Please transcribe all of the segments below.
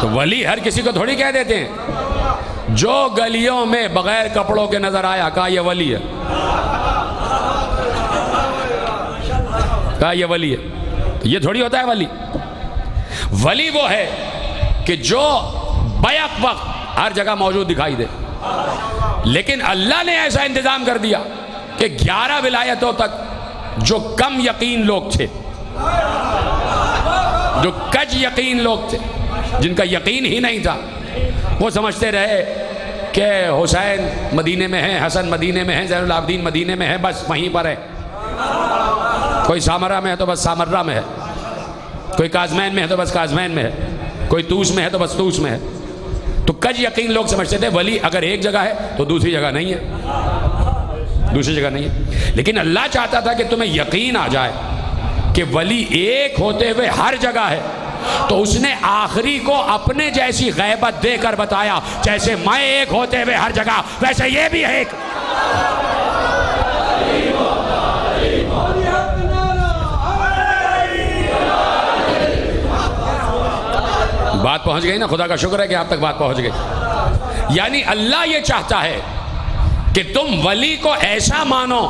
تو ولی ہر کسی کو تھوڑی کہہ دیتے ہیں. جو گلیوں میں بغیر کپڑوں کے نظر آیا کہا یہ ولی ہے, کہا یہ ولی ہے. یہ تھوڑی ہوتا ہے ولی. ولی وہ ہے کہ جو بیک وقت ہر جگہ موجود دکھائی دے. لیکن اللہ نے ایسا انتظام کر دیا کہ 11 ولایتوں تک جو کم یقین لوگ تھے, جو کج یقین لوگ تھے, جن کا یقین ہی نہیں تھا, وہ سمجھتے رہے کہ حسین مدینے میں ہے, حسن مدینے میں ہے, زین العابدین مدینے میں ہے, بس وہیں پر ہے. کوئی سامرہ میں ہے تو بس سامرہ میں ہے, کوئی کاظمین میں ہے تو بس کاظمین میں ہے, کوئی توس میں ہے تو بس توس میں ہے. تو کج یقین لوگ سمجھتے تھے ولی اگر ایک جگہ ہے تو دوسری جگہ نہیں ہے, دوسری جگہ نہیں ہے. لیکن اللہ چاہتا تھا کہ تمہیں یقین آ جائے کہ ولی ایک ہوتے ہوئے ہر جگہ ہے. تو اس نے آخری کو اپنے جیسی غیبت دے کر بتایا, جیسے میں ایک ہوتے ہوئے ہر جگہ ویسے یہ بھی ہے ایک. بات پہنچ گئی نا, خدا کا شکر ہے کہ آپ تک بات پہنچ گئی. یعنی اللہ یہ چاہتا ہے کہ تم ولی کو ایسا مانو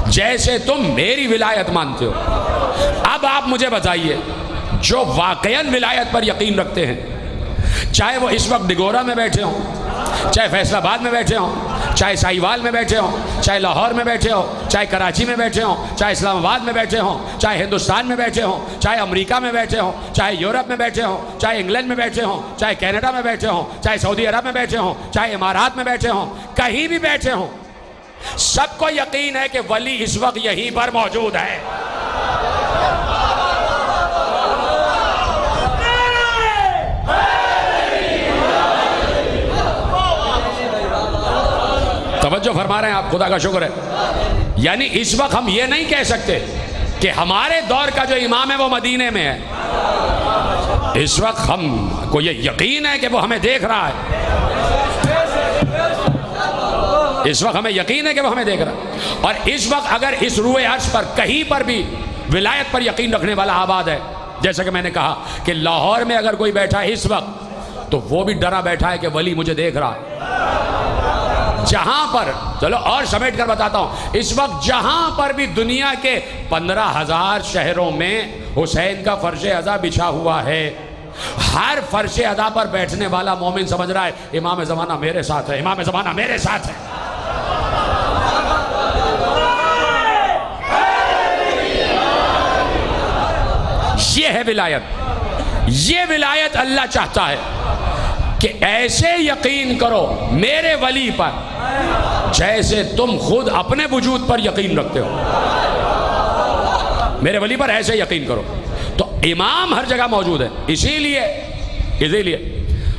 جیسے تم میری ولایت مانتے ہو. اب آپ مجھے بتائیے, جو واقعاً ولایت پر یقین رکھتے ہیں, چاہے وہ اس وقت ڈگورا میں بیٹھے ہوں, چاہے فیصل آباد میں بیٹھے ہوں, چاہے سائیوال میں بیٹھے ہوں, چاہے لاہور میں بیٹھے ہوں, چاہے کراچی میں بیٹھے ہوں, چاہے اسلام آباد میں بیٹھے ہوں, چاہے ہندوستان میں بیٹھے ہوں, چاہے امریکہ میں بیٹھے ہوں, چاہے یورپ میں بیٹھے ہوں, چاہے انگلینڈ میں بیٹھے ہوں, چاہے کینیڈا میں بیٹھے ہوں, چاہے سعودی عرب میں بیٹھے ہوں, چاہے امارات میں بیٹھے ہوں, کہیں بھی بیٹھے ہوں, سب کو یقین ہے کہ ولی اس وقت یہیں پر موجود ہے. توجہ فرما رہے ہیں آپ, خدا کا شکر ہے. یعنی اس وقت ہم یہ نہیں کہہ سکتے کہ ہمارے دور کا جو امام ہے وہ مدینے میں ہے. اس وقت ہم کو یہ یقین ہے کہ وہ ہمیں دیکھ رہا ہے. اس وقت ہمیں یقین ہے کہ وہ ہمیں دیکھ رہا ہے. اور اس وقت اگر اس روئے عرش پر کہیں پر بھی ولایت پر یقین رکھنے والا آباد ہے, جیسا کہ میں نے کہا کہ لاہور میں اگر کوئی بیٹھا ہے اس وقت, تو وہ بھی ڈرا بیٹھا ہے کہ ولی مجھے دیکھ رہا ہے. جہاں پر, چلو اور سمیٹ کر بتاتا ہوں, اس وقت جہاں پر بھی دنیا کے 15,000 شہروں میں حسین کا فرش ادا بچھا ہوا ہے, ہر فرش ادا پر بیٹھنے والا مومن سمجھ رہا ہے امام زمانہ میرے ساتھ ہے, امام زمانہ میرے ساتھ ہے. یہ ہے ولایت. یہ ولایت اللہ چاہتا ہے کہ ایسے یقین کرو میرے ولی پر جیسے تم خود اپنے وجود پر یقین رکھتے ہو. میرے ولی پر ایسے یقین کرو. تو امام ہر جگہ موجود ہے. اسی لیے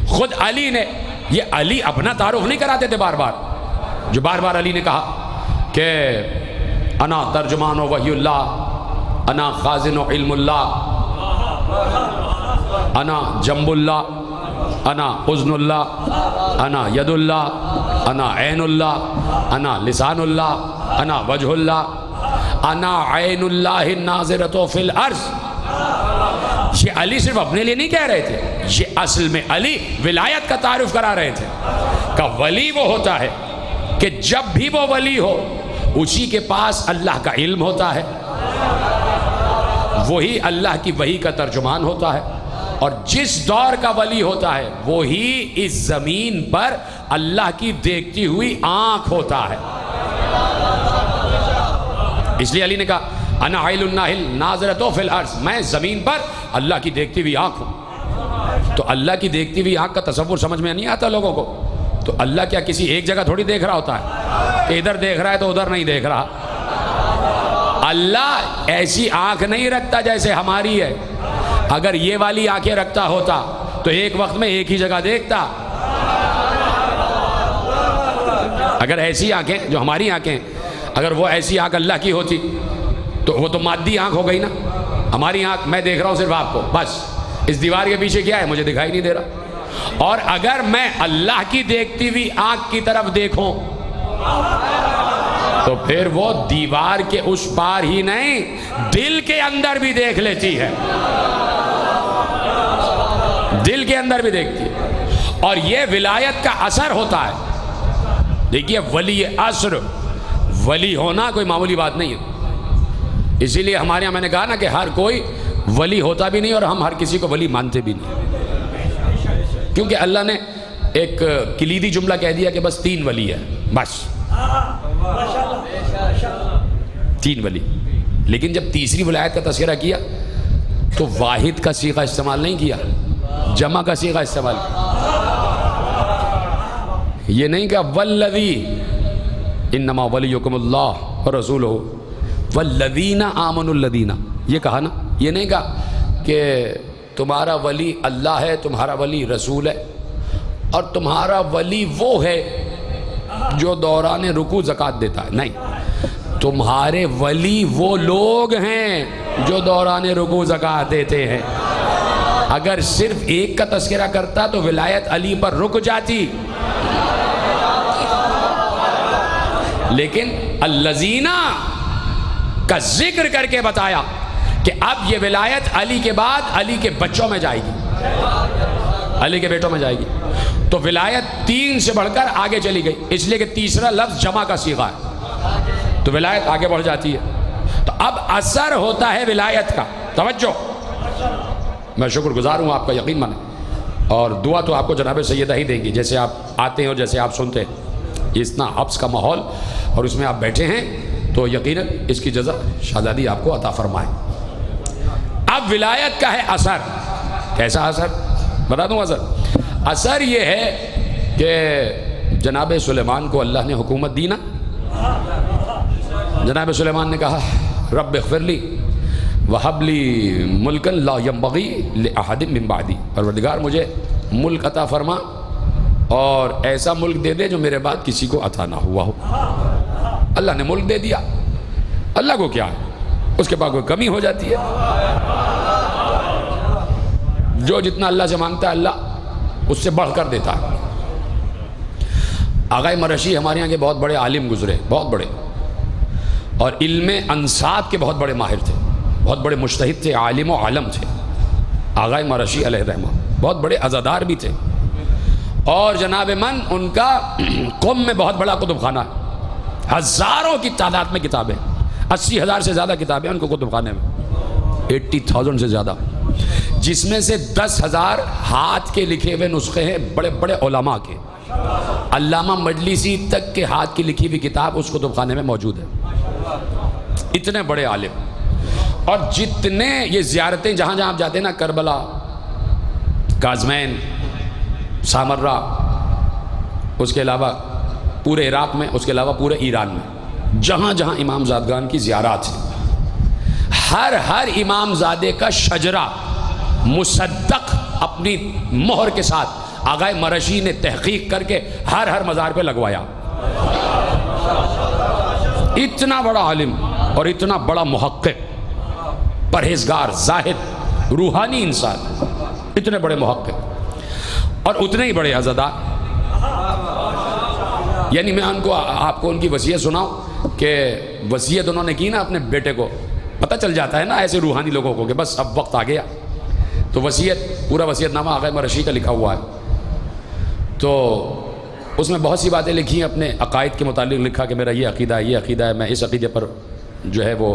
خود علی نے, یہ علی اپنا تعارف نہیں کراتے تھے بار بار, جو بار بار علی نے کہا کہ انا ترجمان و وحی اللہ, انا خازن و علم اللہ, انا جنب اللہ, انا حزن اللہ, انا ید اللہ, انا عین اللہ, انا لسان اللہ, انا وجہ اللہ, انا عین اللہ الناظرۃ فی الارض. یہ علی صرف اپنے لیے نہیں کہہ رہے تھے, یہ اصل میں علی ولایت کا تعارف کرا رہے تھے کہ ولی وہ ہوتا ہے کہ جب بھی وہ ولی ہو اسی کے پاس اللہ کا علم ہوتا ہے, وہی اللہ کی وحی کا ترجمان ہوتا ہے, اور جس دور کا ولی ہوتا ہے وہی اس زمین پر اللہ کی دیکھتی ہوئی آنکھ ہوتا ہے. اس لیے علی نے کہا انا عین اللہ الناظرۃ فی الارض, میں زمین پر اللہ کی دیکھتی ہوئی آنکھ ہوں. تو اللہ کی دیکھتی ہوئی آنکھ کا تصور سمجھ میں نہیں آتا لوگوں کو. تو اللہ کیا کسی ایک جگہ تھوڑی دیکھ رہا ہوتا ہے کہ ادھر دیکھ رہا ہے تو ادھر نہیں دیکھ رہا. اللہ ایسی آنکھ نہیں رکھتا جیسے ہماری ہے. اگر یہ والی آنکھیں رکھتا ہوتا تو ایک وقت میں ایک ہی جگہ دیکھتا. اگر ایسی آنکھیں جو ہماری آنکھیں, اگر وہ ایسی آنکھ اللہ کی ہوتی تو وہ تو مادی آنکھ ہو گئی نا. ہماری آنکھ, میں دیکھ رہا ہوں صرف آپ کو, بس اس دیوار کے پیچھے کیا ہے مجھے دکھائی نہیں دے رہا. اور اگر میں اللہ کی دیکھتی ہوئی آنکھ کی طرف دیکھوں تو پھر وہ دیوار کے اس پار ہی نہیں دل کے اندر بھی دیکھ لیتی ہے. دل کے اندر بھی دیکھتی ہے، اور یہ ولایت کا اثر ہوتا ہے۔ دیکھیے ولی اثر، ولی ہونا کوئی معمولی بات نہیں ہے۔ اسی لیے ہمارے یہاں میں نے کہا نا کہ ہر کوئی ولی ہوتا بھی نہیں اور ہم ہر کسی کو ولی مانتے بھی نہیں، کیونکہ اللہ نے ایک کلیدی جملہ کہہ دیا کہ بس 3 ولی ہے، بس 3 ولی۔ لیکن جب تیسری ولایت کا تذکرہ کیا تو واحد کا صیغہ استعمال نہیں کیا، جمع کا صیغہ استعمال کیا۔ یہ نہیں کہا والذی انما ولیکم اللہ ورسولہ والذین آمنوا الذین، یہ کہا نا، یہ نہیں کہا کہ تمہارا ولی اللہ ہے، تمہارا ولی رسول ہے، اور تمہارا ولی وہ ہے جو دوران رکوع زکوٰۃ دیتا ہے، نہیں، تمہارے ولی وہ لوگ ہیں جو دوران رکوع زکوٰۃ دیتے ہیں۔ اگر صرف ایک کا تذکرہ کرتا تو ولایت علی پر رک جاتی، لیکن الذین کا ذکر کر کے بتایا کہ اب یہ ولایت علی کے بعد علی کے بچوں میں جائے گی، علی کے بیٹوں میں جائے گی۔ تو ولایت 3 سے بڑھ کر آگے چلی گئی، اس لیے کہ تیسرا لفظ جمع کا صیغہ ہے، تو ولایت آگے بڑھ جاتی ہے۔ تو اب اثر ہوتا ہے ولایت کا، توجہ، میں شکر گزار ہوں آپ کا، یقین مانیں، اور دعا تو آپ کو جناب سیدہ ہی دیں گی، جیسے آپ آتے ہیں اور جیسے آپ سنتے ہیں، اتنا حبس کا ماحول اور اس میں آپ بیٹھے ہیں تو یقیناً اس کی جزا شہزادی آپ کو عطا فرمائے۔ اب ولایت کا ہے اثر، کیسا اثر بتا دوں؟ اثر یہ ہے کہ جناب سلیمان کو اللہ نے حکومت دی نا، جناب سلیمان نے کہا رب اغفر لی وہب لی ملکا لا ینبغی لأحد من بعدی، پروردگار مجھے ملک عطا فرما اور ایسا ملک دے دے جو میرے بعد کسی کو عطا نہ ہوا ہو۔ اللہ نے ملک دے دیا، اللہ کو کیا ہے، اس کے بعد کوئی کمی ہو جاتی ہے، جو جتنا اللہ سے مانگتا ہے اللہ اس سے بڑھ کر دیتا ہے۔ آغائے مرشی ہمارے یہاں کے بہت بڑے عالم گزرے، بہت بڑے، اور علم انساب کے بہت بڑے ماہر تھے، بہت بڑے مجتہد تھے، عالم و عالم تھے آغائے مرشی علیہ الرحمہ، بہت بڑے عزادار بھی تھے، اور جناب من ان کا قم میں بہت بڑا کتب خانہ ہے، ہزاروں کی تعداد میں کتابیں، 80,000 سے زیادہ کتابیں ان کو کتب خانے میں، 80,000 سے زیادہ، جس میں سے 10,000 ہاتھ کے لکھے ہوئے نسخے ہیں بڑے بڑے علماء کے، علامہ مجلسی تک کے ہاتھ کی لکھی ہوئی کتاب اس کتب خانے میں موجود ہے، اتنے بڑے عالم۔ اور جتنے یہ زیارتیں جہاں جہاں آپ جاتے ہیں نا، کربلا، کاظمین، سامرہ، اس کے علاوہ پورے عراق میں، اس کے علاوہ پورے ایران میں، جہاں جہاں امام زادگان کی زیارات ہیں، ہر امام زادے کا شجرہ مصدق اپنی مہر کے ساتھ آغائے مرشی نے تحقیق کر کے ہر مزار پہ لگوایا۔ اتنا بڑا عالم اور اتنا بڑا محقق، پرہیزگار، زاہد، روحانی انسان، اتنے بڑے محقق اور اتنے ہی بڑے عزادار۔ یعنی میں آپ کو ان کی وصیت سناؤں کہ وصیت انہوں نے کی نا اپنے بیٹے کو، پتہ چل جاتا ہے نا ایسے روحانی لوگوں کو کہ بس اب وقت آ گیا، تو وصیت، پورا وصیت نامہ آغائے مرشی کا لکھا ہوا ہے، تو اس میں بہت سی باتیں لکھی ہیں، اپنے عقائد کے متعلق لکھا کہ میرا یہ عقیدہ ہے، یہ عقیدہ ہے، میں اس عقیدے پر جو ہے وہ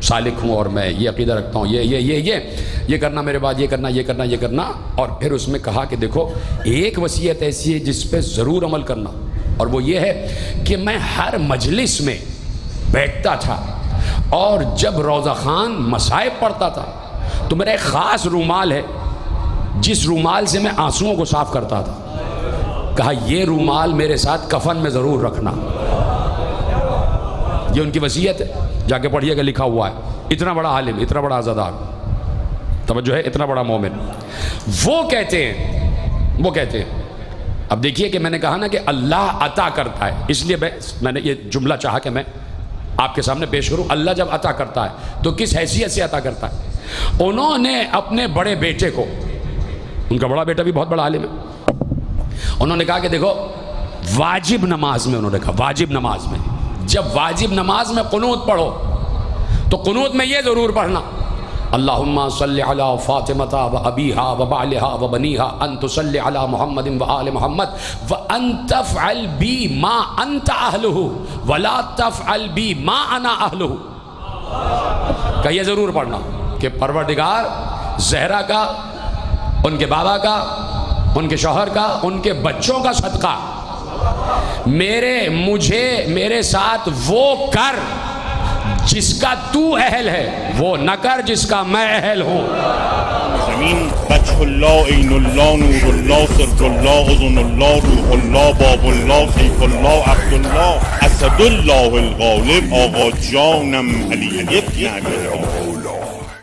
سالک ہوں، اور میں یہ عقیدہ رکھتا ہوں، یہ کرنا میرے بعد، یہ کرنا، اور پھر اس میں کہا کہ دیکھو ایک وصیت ایسی ہے جس پہ ضرور عمل کرنا، اور وہ یہ ہے کہ میں ہر مجلس میں بیٹھتا تھا اور جب روضہ خان مصائب پڑھتا تھا تو میرا ایک خاص رومال ہے جس رومال سے میں آنسوؤں کو صاف کرتا تھا، کہا یہ رومال میرے ساتھ کفن میں ضرور رکھنا۔ یہ ان کی وصیت ہے، جا کے پڑھیے گا، لکھا ہوا ہے۔ اتنا بڑا عالم، اتنا بڑا عزادار، توجہ ہے، اتنا بڑا مومن، وہ کہتے ہیں اب دیکھیے کہ میں نے کہا نا کہ اللہ عطا کرتا ہے، اس لیے میں نے یہ جملہ چاہا کہ میں آپ کے سامنے پیش کروں۔ اللہ جب عطا کرتا ہے تو کس حیثیت سے عطا کرتا ہے؟ انہوں نے اپنے بڑے بیٹے کو، ان کا بڑا بیٹا بھی بہت بڑا عالم ہے، انہوں نے کہا کہ دیکھو واجب نماز میں، انہوں نے کہا واجب نماز میں، جب واجب نماز میں قنوت پڑھو تو قنوت میں یہ ضرور پڑھنا اللہم صلی علی فاطمہ و ابیہا و بعلہا و بنیہا ان تصلی علی محمد و آل محمد وان تفعل بی ما انت اہلہ ولا تفعل بی ما انا اہلہ. کہ یہ ضرور پڑھنا کہ پروردگار زہرا کا، ان کے بابا کا، ان کے شوہر کا، ان کے بچوں کا صدقہ میرے ساتھ وہ کر جس کا تو اہل ہے، وہ نہ کر جس کا میں اہل ہوں. زمین وجہ اللہ، عین اللہ، نور اللہ، سر اللہ، اذن اللہ، روح اللہ، باب اللہ، سیف اللہ، عبد اللہ، اسد اللہ الغالب. آقا جانم علی یک نعمت